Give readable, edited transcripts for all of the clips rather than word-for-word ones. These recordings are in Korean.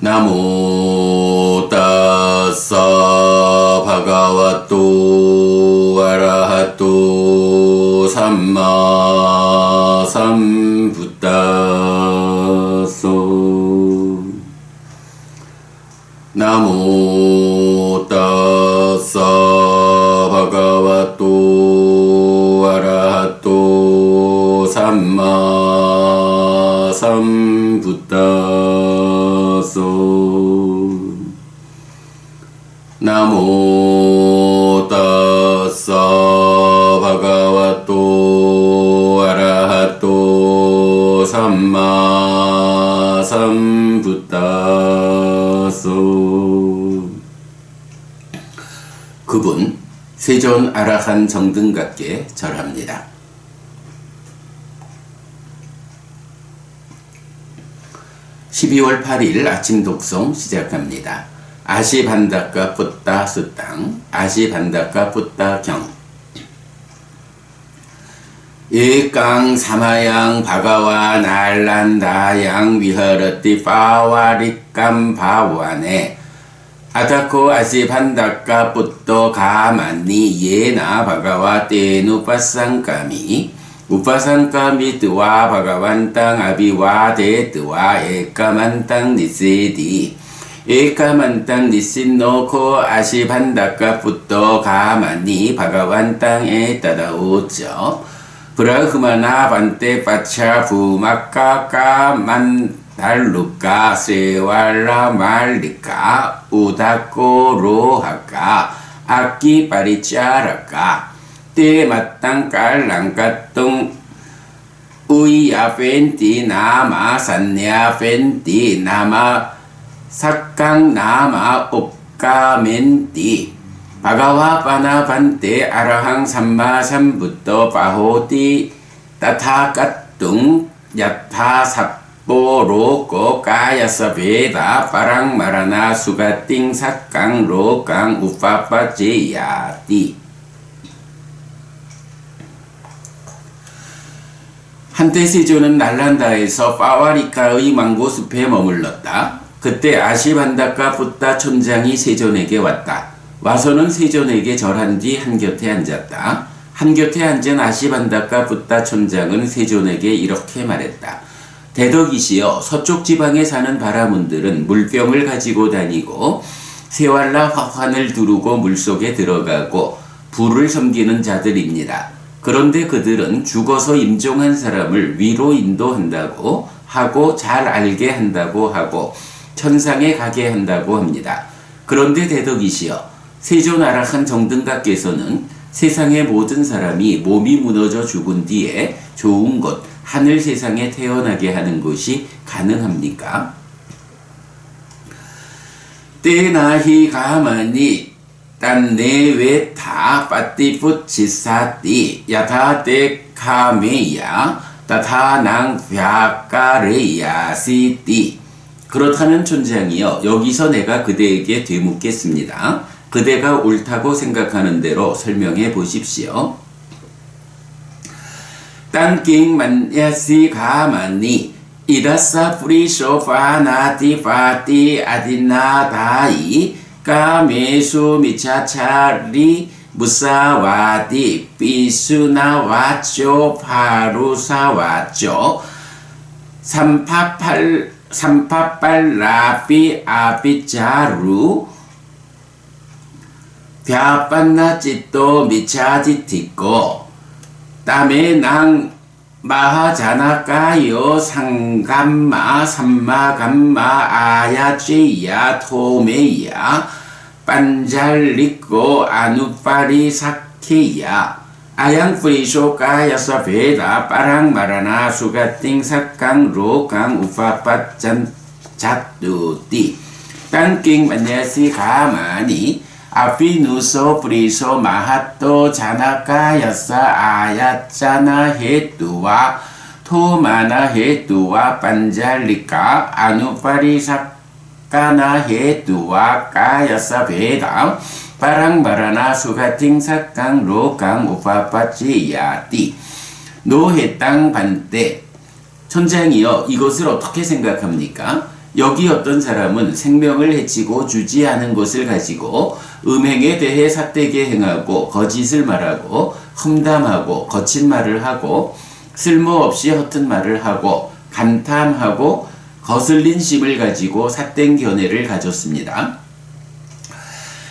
나모 따사 바가와또 아라하또 삼마 삼부따소 나모 따사 바가와또 아라하또 삼마 삼부따소 나모 따사 바가와또 아라하또 삼마 삼부따소. 그분 세존 아라한 정등각께 절합니다. 12월 8일 아침 독송 시작합니다. 아시반다카 푸따 수땅 아시반다카 푸따 경 일강 사마양 바가와 날란다양 위허러띠 파와리감 바와네 아타코 아시반다카 푸또 가만니 예나 바가와 테누파상카미 우파상카미 뜨와 바가완땅 아비와 데뜨와 에까만땅 니세디 에까만땅 니신노코 아시반다카 푸또 가만니 바가완땅에 따다오죠 브라흐마나 반테 파차 부마카카 만달루카 세왈라 말리카 우다코 로하카 아키 파리차라카 때마땅 깔랑까뚱 우이야 펜티 나마 산야 펜티 나마 삭강 나마 옵까멘티 바가와 파나 반테 아라항 삼마 삼부터 바호티 따타까뚱 야타 삽보로고 까야사 베다 파랑 마라나 수가띵 삭강 로강 우파파제야티. 한때 세존은 날란다에서 파와리카의 망고숲에 머물렀다. 그때 아시반다카 푸따 촌장이 세존에게 왔다. 와서는 세존에게 절한 뒤 한곁에 앉았다. 한곁에 앉은 아시반다카 푸따 촌장은 세존에게 이렇게 말했다. 대덕이시여, 서쪽 지방에 사는 바라문들은 물병을 가지고 다니고 세왈라 화환을 두르고 물속에 들어가고 불을 섬기는 자들입니다. 그런데 그들은 죽어서 임종한 사람을 위로 인도한다고 하고 잘 알게 한다고 하고 천상에 가게 한다고 합니다. 그런데 대덕이시여, 세존 아라한 정등각께서는 세상의 모든 사람이 몸이 무너져 죽은 뒤에 좋은 곳, 하늘 세상에 태어나게 하는 것이 가능합니까? 때나히 가만히 딴내외타 빠띠푸치사띠 야타테 카메야 따타낭 벼까레야시띠. 그렇다면 촌장이여, 여기서 내가 그대에게 되묻겠습니다. 그대가 옳다고 생각하는 대로 설명해 보십시오. 땅킹 만야시 가만니 이다사 프리쇼파나티 파티 아디나다이 까메수 미차차리 무사와디 비수나와쪼 파루사와쪼 삼파팔라피 아비자루 벼빤나짓도 미차지티고 따메낭 마하자나까요 상감마 삼마감마 아야제야 토메야 반잘리고 아누파리 사케야 아양프리쇼까야사 베다 빠랑마라나 수가띵 삭강 로강 우파빠짠 잣두띠 땅킹 만야시 가마니 아피누소 프리소 마하토 자나까야사 아야짜나 헤뚜와 토마나 헤뚜와 반잘리카 아누파리사카나 헤뚜와 까야사 베다 파랑바라나 수가팅 삭강 로강 우파파치야띠. 노해땅 반대. 천장이여, 이것을 어떻게 생각합니까? 여기 어떤 사람은 생명을 해치고 주지 않은 것을 가지고 음행에 대해 삿되게 행하고 거짓을 말하고 험담하고 거친 말을 하고 쓸모없이 허튼 말을 하고 간탐하고 거슬린 심을 가지고 삿된 견해를 가졌습니다.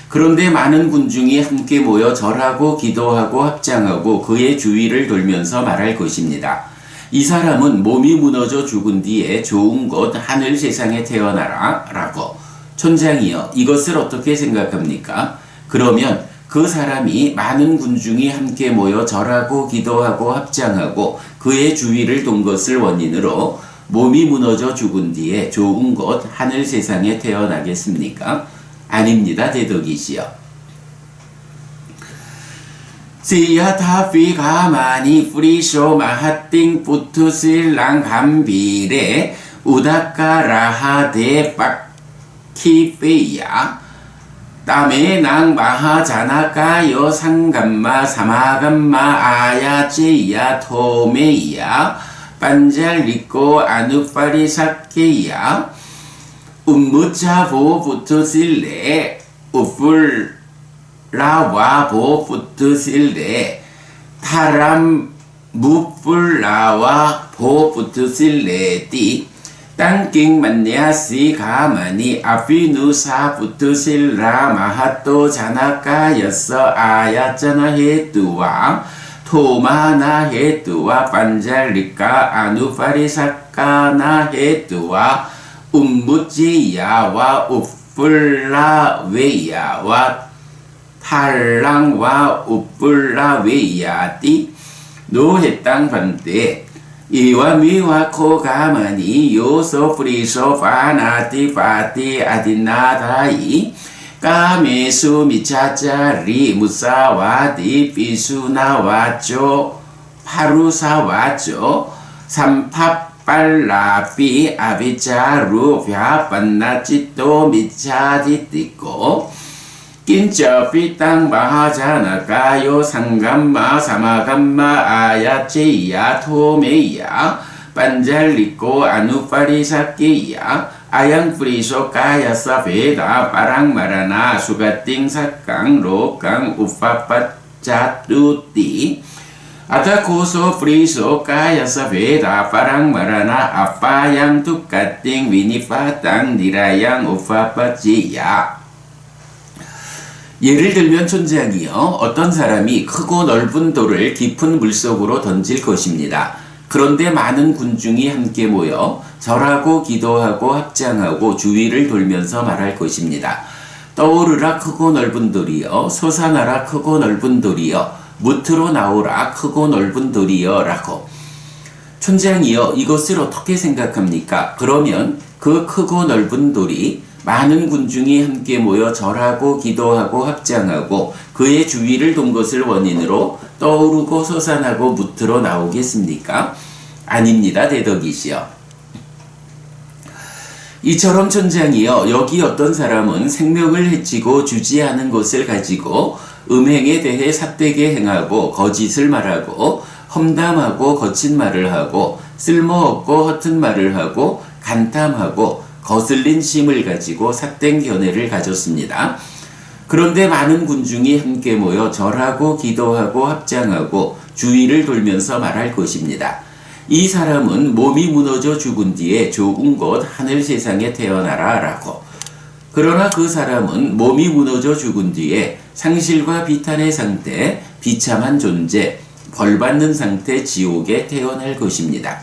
그런데 많은 군중이 함께 모여 절하고 기도하고 합장하고 그의 주위를 돌면서 말할 것입니다. 이 사람은 몸이 무너져 죽은 뒤에 좋은 곳 하늘 세상에 태어나라 라고. 촌장이여, 이것을 어떻게 생각합니까? 그러면 그 사람이 많은 군중이 함께 모여 절하고 기도하고 합장하고 그의 주위를 돈 것을 원인으로 몸이 무너져 죽은 뒤에 좋은 곳 하늘 세상에 태어나겠습니까? 아닙니다, 대덕이시여. Siya thapi kamani friso mahating putusilang gambire udakaraha de pakkipeya tame nang mahajanakayo sangamma samagamma ayacheya tomeya panjaliko anuparisakkeya ummuchavo putusile uful 라와 보 붙으실래 타람 무뿔라와 보 붙으실래띠 땅킹 만냐시 가마니 아피누사 붙으실라 마하또 자나까였어 아야짜나 헤뚜와 토마나 헤뚜와 반잘리까 아누파리사까나 헤뚜와 ummu지야와 우뿔라웨야와 탈랑와 우뿔라웨야띠 노해땅 반대 이와 미와 코가마니 요소 프리소 파나띠 파띠 아디나다이 까메수 미차짜리 무사와디 비수나와쪼 파루사와쪼 삼팝빨라삐 아비짜루 벼반나찌또 미차디띠고 긴저피 땅 마하자나가요 상감마 사마감마 아야체야 토메야 반잘리코 아누파리사케야 아양프리소 까야사 베다 파랑마라나 수가띵 사깡 로깡 우파빠짜뚜띠 아타코소 프리소 까야사 베다 파랑마라나 아빠양 툭가띵 위니파땅 니라양 우파빠지야. 예를 들면 촌장이요. 어떤 사람이 크고 넓은 돌을 깊은 물속으로 던질 것입니다. 그런데 많은 군중이 함께 모여 절하고 기도하고 합장하고 주위를 돌면서 말할 것입니다. 떠오르라 크고 넓은 돌이여, 솟아나라 크고 넓은 돌이여, 무트로 나오라 크고 넓은 돌이여 라고. 촌장이여, 이것을 어떻게 생각합니까? 그러면 그 크고 넓은 돌이 많은 군중이 함께 모여 절하고 기도하고 합장하고 그의 주위를 돈 것을 원인으로 떠오르고 솟아나고 무트로 나오겠습니까? 아닙니다, 대덕이시여. 이처럼 촌장이여, 여기 어떤 사람은 생명을 해치고 주지 않은 것을 가지고 음행에 대해 삿되게 행하고 거짓을 말하고 험담하고 거친 말을 하고 쓸모없고 허튼 말을 하고 간탐하고 거슬린 심을 가지고 삿된 견해를 가졌습니다. 그런데 많은 군중이 함께 모여 절하고 기도하고 합장하고 주위를 돌면서 말할 것입니다. 이 사람은 몸이 무너져 죽은 뒤에 좋은 곳 하늘 세상에 태어나라 라고. 그러나 그 사람은 몸이 무너져 죽은 뒤에 상실과 비탄의 상태, 비참한 존재, 벌받는 상태 지옥에 태어날 것입니다.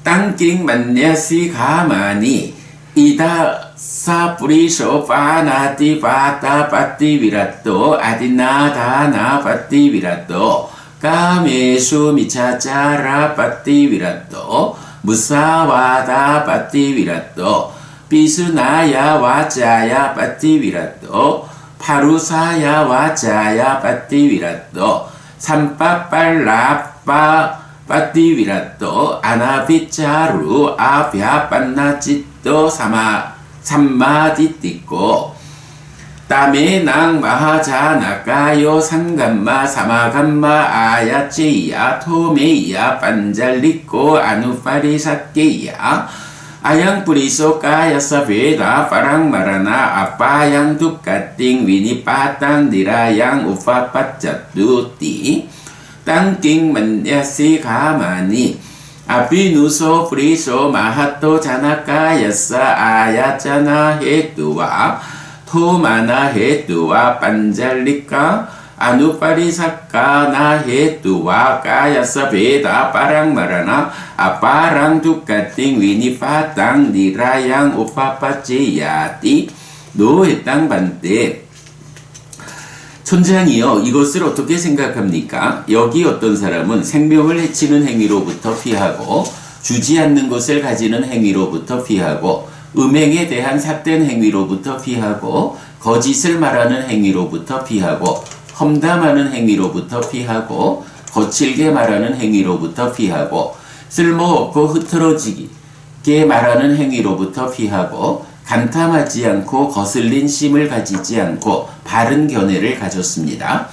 땅킹 만냐시 가마니 이다 사프리소 파나티 파타 파티 비라또 아디나다나 파티 비라또 까메수 미차짜라 파티 비라또 무사와다 파티 비라또 비스나야 와자야 파티 비라또 파루사야 와자야 파티 비라또 삼빠빨라빠 빠띠비라또 아나비짜루 아비아빤나짓도 삼마디띠고 따메낭 마하자나까요 상감마 사마감마 아야찌야 토메야 반잘리꼬 아누파리사케야 아양 뿌리소 까야사 베다 파랑 마라나 아빠양 두까띵 위니빠땅 니라양 우파빠짜뚜띠 땅띵 만야시 가마니 아비누소 프리소 마하토 자나까야사 아야자나 헤뚜와 토마나 헤뚜와 반잘리까 아누파리사까 나 헤뚜와 까야사 베다 파랑 마라나 아빠랑 두까띵 위니파땅 니라양 오파빠제야띠 노해땅 반대. 촌장이요, 이것을 어떻게 생각합니까? 여기 어떤 사람은 생명을 해치는 행위로부터 피하고 주지 않는 것을 가지는 행위로부터 피하고 음행에 대한 삿된 행위로부터 피하고 거짓을 말하는 행위로부터 피하고 험담하는 행위로부터 피하고 거칠게 말하는 행위로부터 피하고 쓸모없고 흐트러지게 말하는 행위로부터 피하고 간탐하지 않고 거슬린 심을 가지지 않고 바른 견해를 가졌습니다.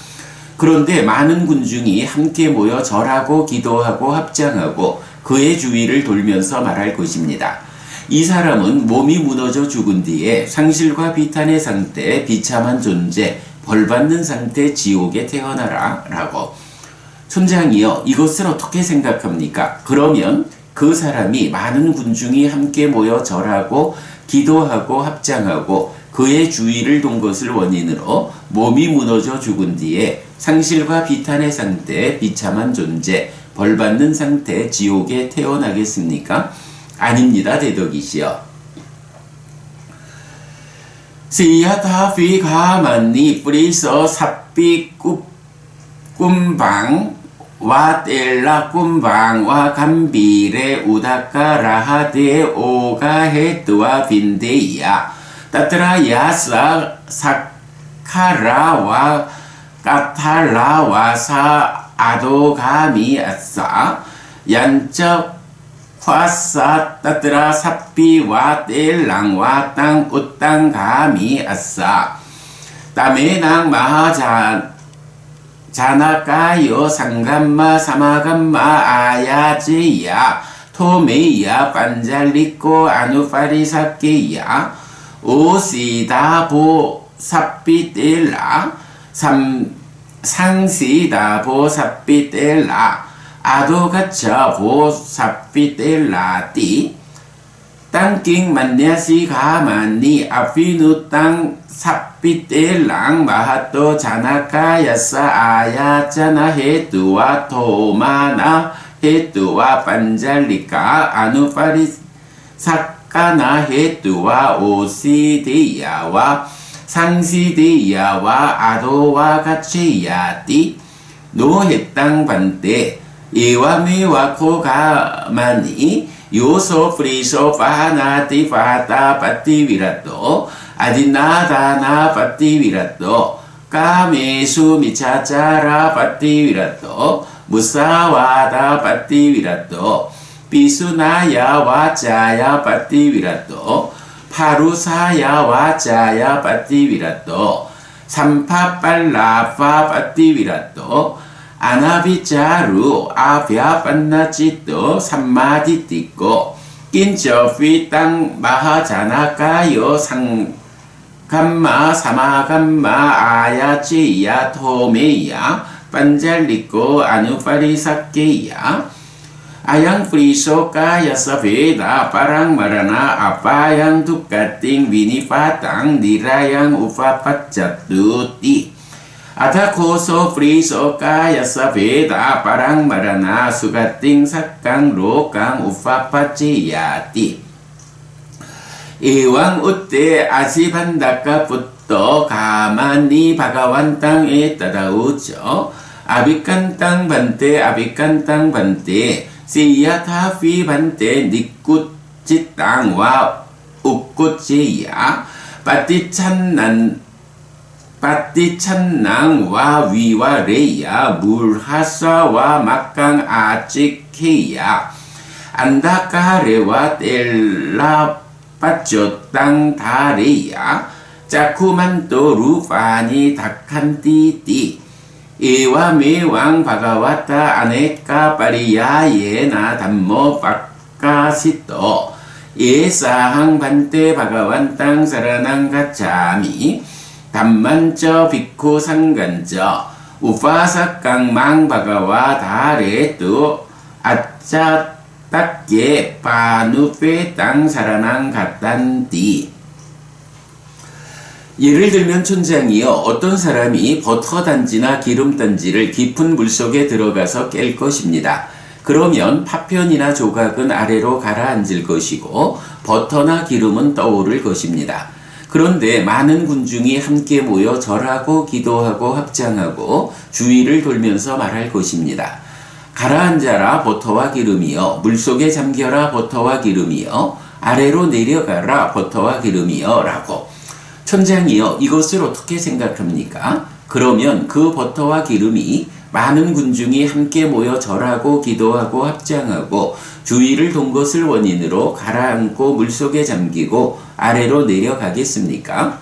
그런데 많은 군중이 함께 모여 절하고 기도하고 합장하고 그의 주위를 돌면서 말할 것입니다. 이 사람은 몸이 무너져 죽은 뒤에 상실과 비탄의 상태에 비참한 존재, 벌받는 상태 지옥에 태어나라 라고. 촌장이요, 이것을 어떻게 생각합니까? 그러면 그 사람이 많은 군중이 함께 모여 절하고 기도하고 합장하고 그의 주위를 돈 것을 원인으로 몸이 무너져 죽은 뒤에 상실과 비탄의 상태에 비참한 존재, 벌받는 상태 지옥에 태어나겠습니까? 아닙니다, 대덕이시여. 시야타피 가만니 뿌리서 삽비 꿈방 와 텔라 꿈방 와 감비레 우다카라하데 오가 헤트와 빈데야 따트라야사 사카라와 까탈라와 사 아도가미 아싸 얀적 화사 따트라 삽비와 텔랑와 땅 우땅 가미 아싸 따메낭 자나까요 상감마 사마감마 아야지야 토메야 반잘리꼬 아누파리사케야 오시다보 삽비텔라 상시다보 삽비텔라 아도가차 보 삽비텔라띠 땅킹 만냐시 가만니 아피누 땅 삽비텔랑 마하토 자나까야사 아야자나 헤뚜와 토마나 헤뚜와 반잘리까 아누파리 사카나 헤뚜와 오시데야와 상시데야와 아도와 가체야띠 노해땅 반대 이와미와 코가마니 요소 프리소 파하나티 파하타 파티비라토 아디나다나 파티비라토 까메수 미차차라 파티비라토 무사와다 파티비라토 비수나야 와자야 파티비라토 파루사야 와자야 파티비라토 삼파빨라파 파티비라토 아나비자루 아비아판나치토 삼마디띠꼬 낀저피 땅 마하자나까요 상감마 사마감마 아야지야 토메야 반잘리꼬 아누파리사케야 아양 프리소 까야사 베다 파랑 마라나 아빠양 두까띵 위니파땅 니라양 우파파짜뚜띠 아타코소 프리소 까야사 베다 파랑 마라나 수가띵 삭강 로강 우파파지야띠 이왕 우때 아시반다까 붙도 가만히 바가완 땅에 따라오죠. 아비칸 땅 반대 아비칸 땅 반대 시야타피 반대 니꾸치 땅와 우꾸치야 빠띠찬낭와 위와 레야 물하사와 막강 아치케야 안다카레와 텔라 빠쪼 땅 다레야 짜쿠만또 루파니 다칸띠띠 에와 메왕 바가와타 아네까 파리야예나 담모 박가시또 예사항 반테 바가완땅 사라낭 가차미 담만저 비쿠 상간저 우파사깡망 바가와 다레뚜 아짜 딱게 파누페 땅 사라낭 갔단디. 예를 들면 촌장이요, 어떤 사람이 버터단지나 기름단지를 깊은 물속에 들어가서 깰 것입니다. 그러면 파편이나 조각은 아래로 가라앉을 것이고 버터나 기름은 떠오를 것입니다. 그런데 많은 군중이 함께 모여 절하고 기도하고 합장하고 주위를 돌면서 말할 것입니다. 가라앉아라 버터와 기름이여, 물속에 잠겨라 버터와 기름이여, 아래로 내려가라 버터와 기름이여 라고. 천장이여, 이것을 어떻게 생각합니까? 그러면 그 버터와 기름이 많은 군중이 함께 모여 절하고 기도하고 합장하고 주위를 돈 것을 원인으로 가라앉고 물속에 잠기고 아래로 내려가겠습니까?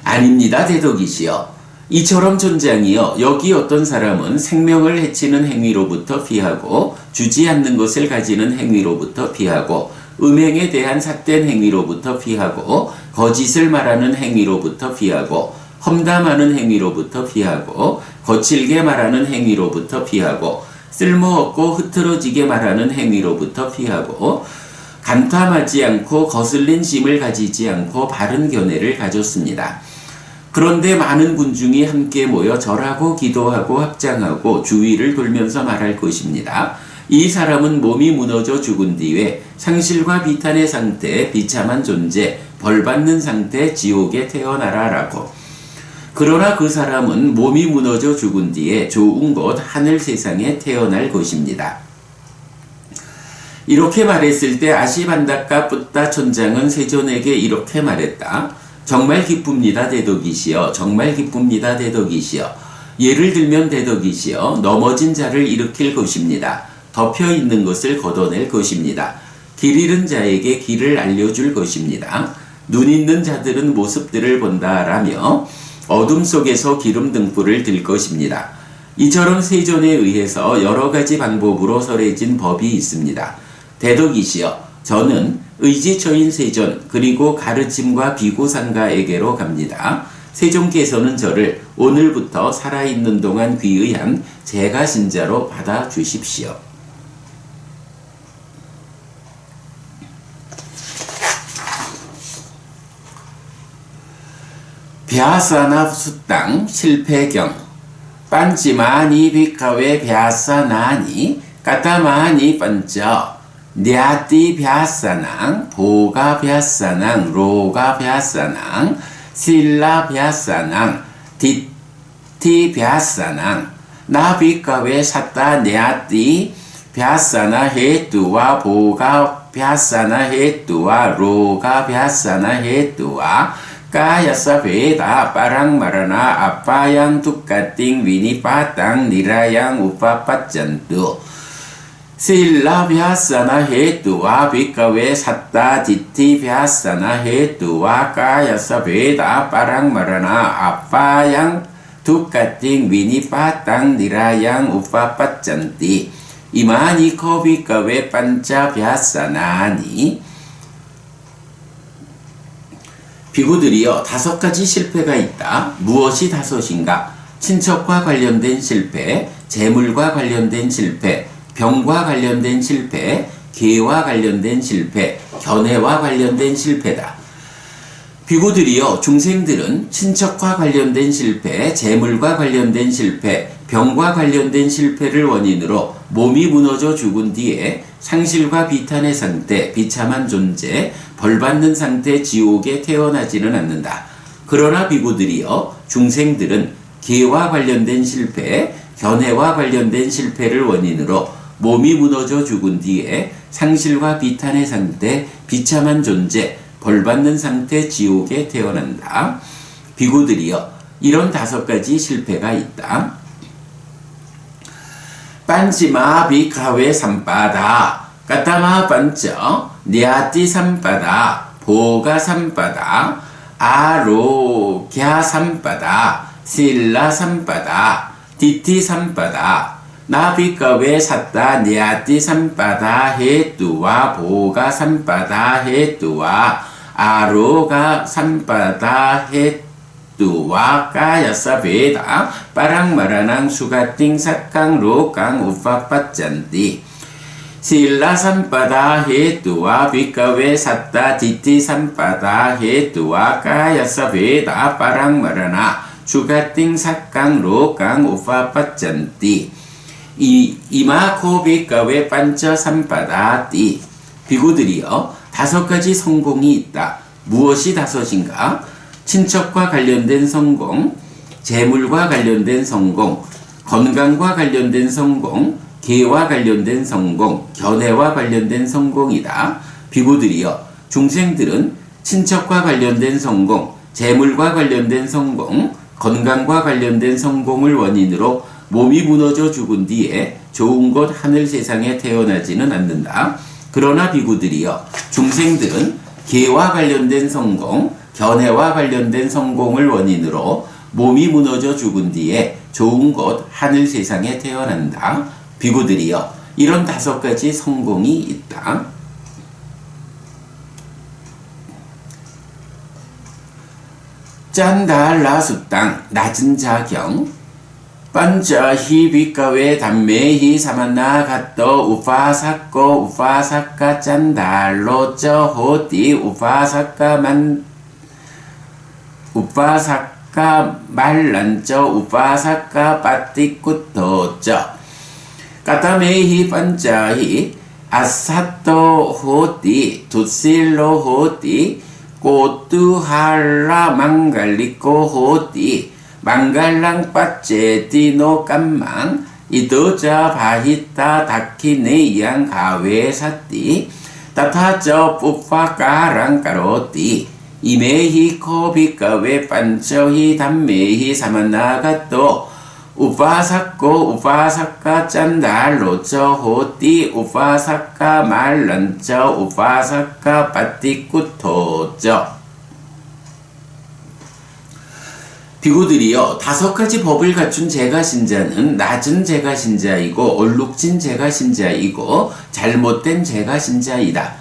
아닙니다, 대덕이시여. 이처럼 촌장이여, 여기 어떤 사람은 생명을 해치는 행위로부터 피하고 주지 않는 것을 가지는 행위로부터 피하고 음행에 대한 삿된 행위로부터 피하고 거짓을 말하는 행위로부터 피하고 험담하는 행위로부터 피하고 거칠게 말하는 행위로부터 피하고 쓸모없고 흐트러지게 말하는 행위로부터 피하고 간탐하지 않고 거슬린 심을 가지지 않고 바른 견해를 가졌습니다. 그런데 많은 군중이 함께 모여 절하고 기도하고 합장하고 주위를 돌면서 말할 것입니다. 이 사람은 몸이 무너져 죽은 뒤에 상실과 비탄의 상태, 비참한 존재, 벌받는 상태, 지옥에 태어나라 라고. 그러나 그 사람은 몸이 무너져 죽은 뒤에 좋은 곳 하늘 세상에 태어날 것입니다. 이렇게 말했을 때 아시반다카 붓다 촌장은 세존에게 이렇게 말했다. 정말 기쁩니다, 대덕이시여. 정말 기쁩니다, 대덕이시여. 예를 들면 대덕이시여, 넘어진 자를 일으킬 것입니다. 덮여 있는 것을 걷어낼 것입니다. 길 잃은 자에게 길을 알려줄 것입니다. 눈 있는 자들은 모습들을 본다라며 어둠 속에서 기름 등불을 들 것입니다. 이처럼 세존에 의해서 여러 가지 방법으로 설해진 법이 있습니다. 대덕이시여, 저는 의지처인 세존 그리고 가르침과 비고상가에게로 갑니다. 세존께서는 저를 오늘부터 살아있는 동안 귀의한 제가 신자로 받아주십시오. 벼사나 수땅 실패경 빤지마니 비카웨 벼사나니 까타마니 반저 냐띠 벼사낭 보가 벼사낭 로가 벼사낭 실라 벼사낭 디티 벼사낭 나 비카웨 샀다 냐띠 벼사나 헤뚜와 보가 벼사나 헤뚜와 로가 벼사나 헤뚜와 Kaya beda parang marana apa yang tukating winipatang nirayang upapat jantu sila vyasana hetuwa bikawe satta ditti vyasana hetuwa kaya beda parang marana apa yang tukating winipatang nirayang upapat janti imani ko bikawe panca vyasanani. 비구들이여, 5가지 실패가 있다. 무엇이 5인가? 친척과 관련된 실패, 재물과 관련된 실패, 병과 관련된 실패, 계와 관련된 실패, 견해와 관련된 실패다. 비구들이여, 중생들은 친척과 관련된 실패, 재물과 관련된 실패, 병과 관련된 실패를 원인으로 몸이 무너져 죽은 뒤에 상실과 비탄의 상태, 비참한 존재, 벌받는 상태 지옥에 태어나지는 않는다. 그러나 비구들이여, 중생들은 계와 관련된 실패, 견해와 관련된 실패를 원인으로 몸이 무너져 죽은 뒤에 상실과 비탄의 상태, 비참한 존재, 벌받는 상태 지옥에 태어난다. 비구들이여, 이런 5가지 실패가 있다. 빤지마 비카웨 삼바다 까타마 반쩌 니아띠 삼바다 보가 삼바다 아로갸 삼바다 실라 삼바다 디티 삼바다 나비가웨 샀다 니아티 삼바다 헤뚜와 보가 삼바다 헤뚜와 아로가 삼바다 헤뚜와 까야사 베다 빠랑마라낭 수가띵 삭강 로강 우파빠짠띠 실라 삼바다 헤뚜와 비가웨 샀다 디티 삼바다 헤뚜와 까야사 베다 빠랑마라나 수가띵 삭강 로강 우파빠짠띠 이마코 비가웨 반저 삼바다띠 비구들이여 5가지 성공이 있다. 무엇이 5인가? 친척과 관련된 성공, 재물과 관련된 성공, 건강과 관련된 성공, 개와 관련된 성공, 견해와 관련된 성공이다. 비구들이여 중생들은 친척과 관련된 성공, 재물과 관련된 성공, 건강과 관련된 성공을 원인으로 몸이 무너져 죽은 뒤에 좋은 곳 하늘 세상에 태어나지는 않는다. 그러나 비구들이여 중생들은 개와 관련된 성공, 견해와 관련된 성공을 원인으로 몸이 무너져 죽은 뒤에 좋은 곳 하늘 세상에 태어난다. 비구들이여 이런 5가지 성공이 있다. 짠달라 숫당 낮은 자경 반자히 비가웨 담메히 사만나 갓도 우파사코 우파사카 짠달로 저호띠 우파사카 말란저 우파사카 빠띠꾸토저 까타메히 반자히 아사토 호띠 두실로 호띠 꼬뚜할라 망갈리코 호띠 망갈랑 빠제디노 깜망 이도자 바히타 다키네양 가웨사띠 따타저 뿌파까랑 까로띠 이메히 코비까웨 반저히 담메히 사만나가또 우파사코 우파사카 짠달로저 호띠 우파사카 말란저 우파사카 빠띠꾸토저 비구들이여 5가지 법을 갖춘 제가신자는 낮은 제가신자이고 얼룩진 제가신자이고 잘못된 제가신자이다.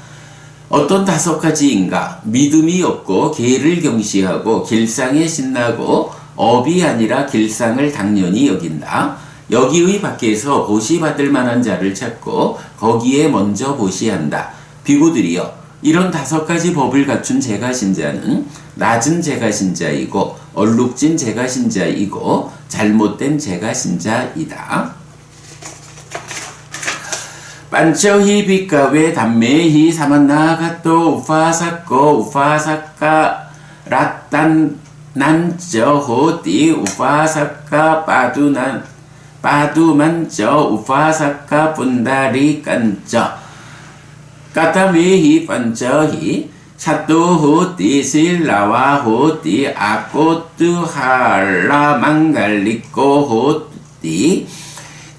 어떤 5가지인가? 믿음이 없고 계를 경시하고 길상에 신나고 업이 아니라 길상을 당연히 여긴다. 여기의 밖에서 보시받을 만한 자를 찾고 거기에 먼저 보시한다. 비구들이여 이런 5가지 법을 갖춘 제가신자는 낮은 제가신자이고 얼룩진 제가신자이고 잘못된 제가신자이다. 반저히 비가웨 담메히 사만나가또 우파사코 우파사카 라딴 난저 호띠 우파사카 빠두만저 우파사카 분다리 깐저 까타메히 반저히 샤또 호띠 실라와 호띠 아꼬뚜할라 망갈리꼬 호띠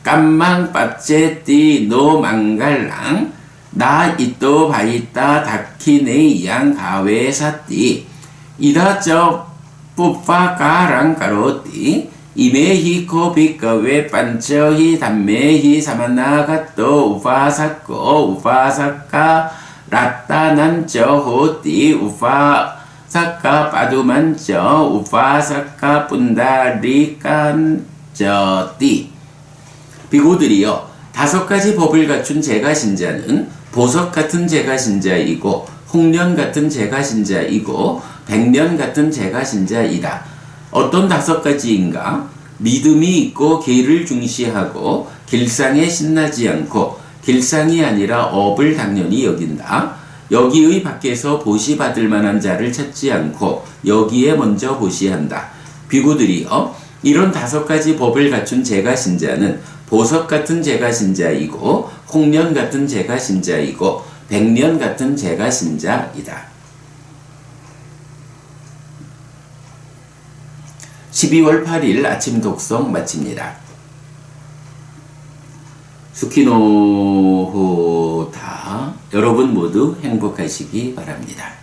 깜망 빠제띠 노 망갈랑 나 이또 바이따 다키네양 가웨사띠 이다저 뿌파까랑 까로띠 이메히코 비가웨 반저히 담메히 사만나가또 우파사코 우파사카 라따난저 호띠 우파사카 빠두만저 우파사카 분다리깐저띠 비구들이여 5가지 법을 갖춘 제가신자는 보석 같은 제가신자이고 홍련 같은 제가신자이고 백년 같은 제가신자이다. 어떤 5가지인가? 믿음이 있고 계를 중시하고 길상에 신나지 않고 길상이 아니라 업을 당연히 여긴다. 여기의 밖에서 보시받을 만한 자를 찾지 않고 여기에 먼저 보시한다. 비구들이여 이런 5가지 법을 갖춘 제가신자는 보석 같은 제가신자이고 홍련 같은 제가신자이고 백년 같은 제가신자이다. 12월 8일 아침 독송 마칩니다. 수키노호다. 여러분 모두 행복하시기 바랍니다.